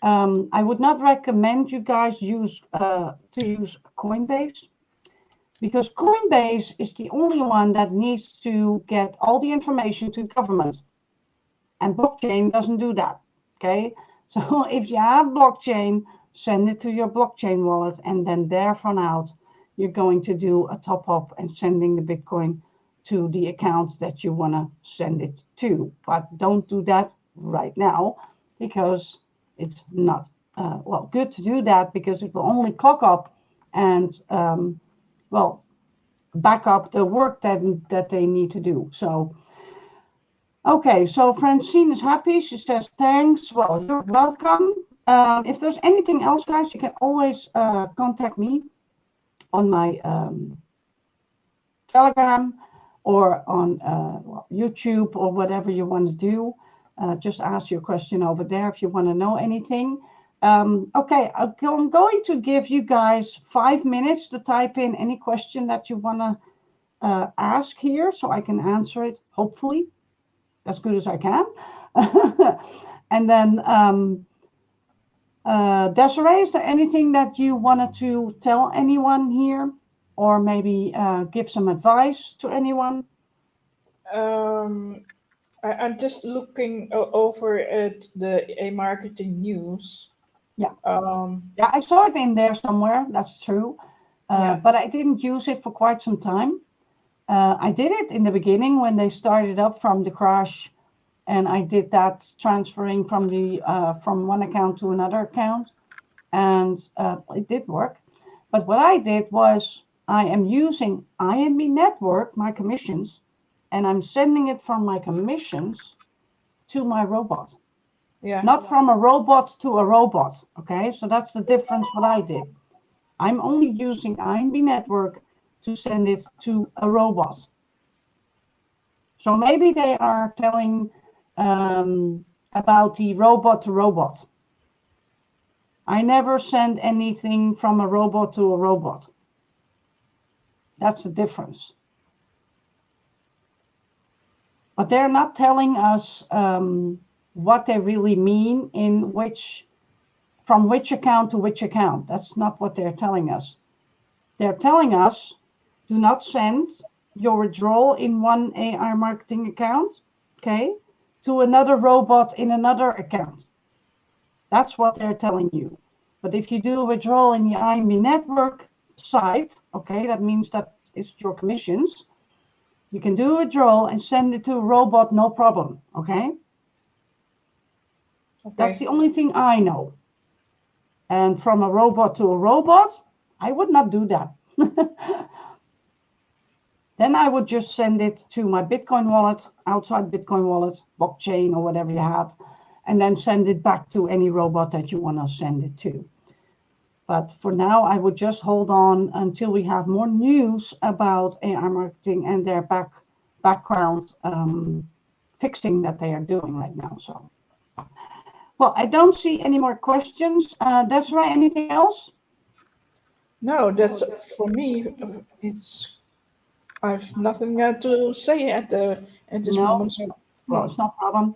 I would not recommend you guys use Coinbase, because Coinbase is the only one that needs to get all the information to government, and blockchain doesn't do that. Okay, so if you have blockchain, send it to your blockchain wallet, and then there from out, you're going to do a top up and sending the Bitcoin to the account that you want to send it to. But don't do that right now, because it's not well good to do that, because it will only clock up and well, back up the work that they need to do. So okay, so Francine is happy. She says thanks. Well, you're welcome. If there's anything else, guys, you can always contact me on my Telegram or on well, YouTube, or whatever you want to do. Just ask your question over there if you want to know anything. Okay, I'm going to give you guys 5 minutes to type in any question that you want to ask here, so I can answer it, hopefully as good as I can. And then Desiree, is there anything that you wanted to tell anyone here, or maybe give some advice to anyone? I'm just looking over at the marketing news. Yeah. Yeah, I saw it in there somewhere. That's true. Yeah. But I didn't use it for quite some time. I did it in the beginning when they started up from the crash, and I did that transferring from the from one account to another account, and it did work. But what I did was I am using IMB Network, my commissions, and I'm sending it from my commissions to my robot. Yeah. not from a robot to a robot. Okay, so that's the difference what I did. I'm only using INB network to send it to a robot. So maybe they are telling about the robot to robot. I never send anything from a robot to a robot. That's the difference. But they're not telling us what they really mean in from which account to which account. That's not what they're telling us. They're telling us, do not send your withdrawal in one AI marketing account, okay, to another robot in another account. That's what they're telling you. But if you do a withdrawal in the IMB network site, okay, that means that it's your commissions. You can do a withdrawal and send it to a robot, no problem, okay? That's the only thing I know. And from a robot to a robot, I would not do that. Then I would just send it to my Bitcoin wallet, outside Bitcoin wallet, blockchain, or whatever you have, and then send it back to any robot that you want to send it to. But for now, I would just hold on until we have more news about AI marketing and their background fixing that they are doing right now. So, well, I don't see any more questions. Desiree, anything else? No, that's for me. I've nothing to say at this moment. So, well, it's no problem.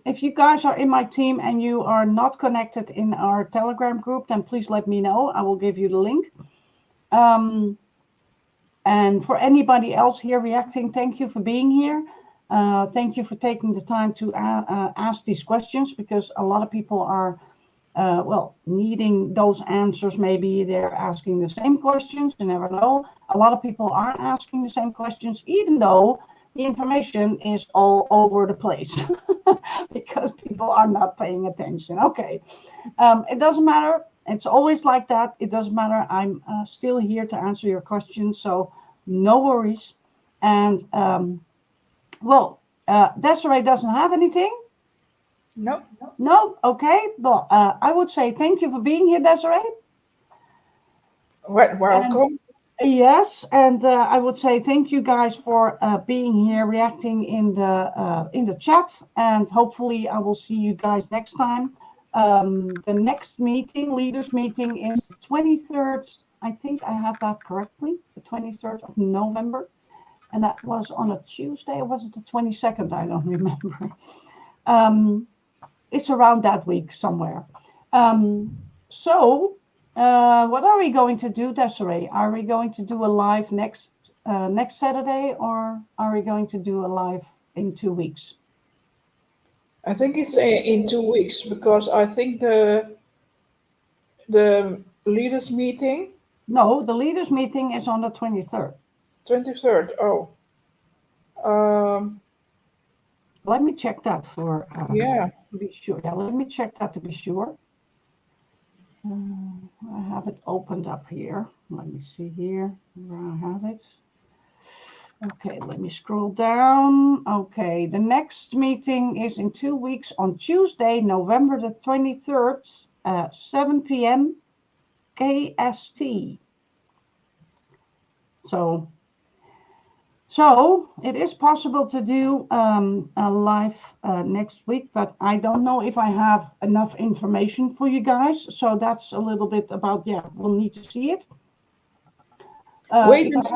If you guys are in my team and you are not connected in our Telegram group, then please let me know. I will give you the link. And for anybody else here reacting, thank you for being here. Thank you for taking the time to ask these questions, because a lot of people are, well, needing those answers. Maybe they're asking the same questions. You never know. A lot of people are asking the same questions, even though the information is all over the place because people are not paying attention. Okay, it doesn't matter. It's always like that. It doesn't matter. I'm still here to answer your questions, so no worries. And well, Desiree doesn't have anything. no. No. Okay. Well, I would say thank you for being here, Desiree. Welcome. Yes, and I would say thank you guys for being here, reacting in the chat, and hopefully I will see you guys next time. The next meeting, leaders meeting, is the 23rd. I think I have that correctly, the 23rd of November, and that was on a Tuesday, or was it the 22nd? I don't remember. It's around that week somewhere. So. What are we going to do, Desiree? Are we going to do a live next Saturday, or are we going to do a live in 2 weeks? I think it's in 2 weeks, because I think the leaders meeting. No, the leaders meeting is on the 23rd. 23rd. Oh. Let me check that for Yeah. to be sure. Yeah, let me check that to be sure. I have it opened up here. Let me see here where I have it. Okay, let me scroll down. Okay, the next meeting is in 2 weeks on Tuesday, November the 23rd at 7 p.m. KST. So it is possible to do a live next week, but I don't know if I have enough information for you guys. So that's a little bit about, yeah, we'll need to see it. Wait and see.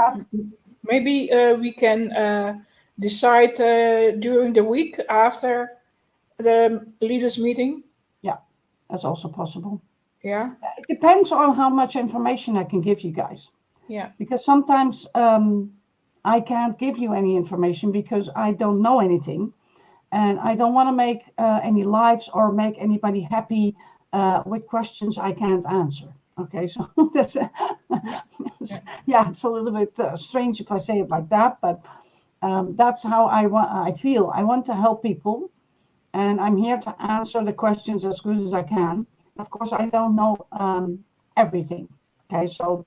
Maybe we can decide during the week after the leaders meeting. Yeah, that's also possible. Yeah. It depends on how much information I can give you guys. Yeah. Because sometimes I can't give you any information because I don't know anything, and I don't want to make any lives or make anybody happy with questions I can't answer. Okay, so that's yeah, it's a little bit strange if I say it like that, but that's how I feel. I want to help people, and I'm here to answer the questions as good as I can. Of course, I don't know everything. Okay, so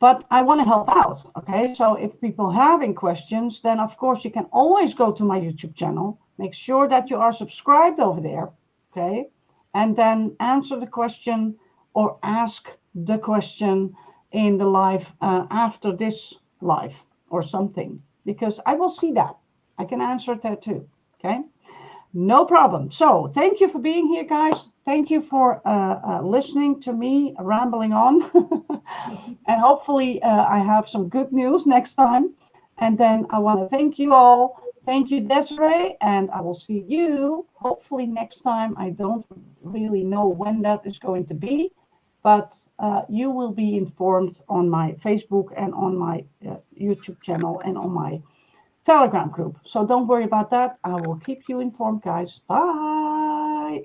but I want to help out. Okay, so if people having questions, then of course you can always go to my YouTube channel. Make sure that you are subscribed over there. Okay, and then answer the question or ask the question in the live after this live or something, because I will see that. I can answer it there too. Okay. No problem. So thank you for being here, guys. Thank you for listening to me rambling on. And hopefully I have some good news next time. And then I want to thank you all. Thank you, Desiree. And I will see you hopefully next time. I don't really know when that is going to be, but you will be informed on my Facebook and on my YouTube channel and on my Telegram group. So don't worry about that. I will keep you informed, guys. Bye.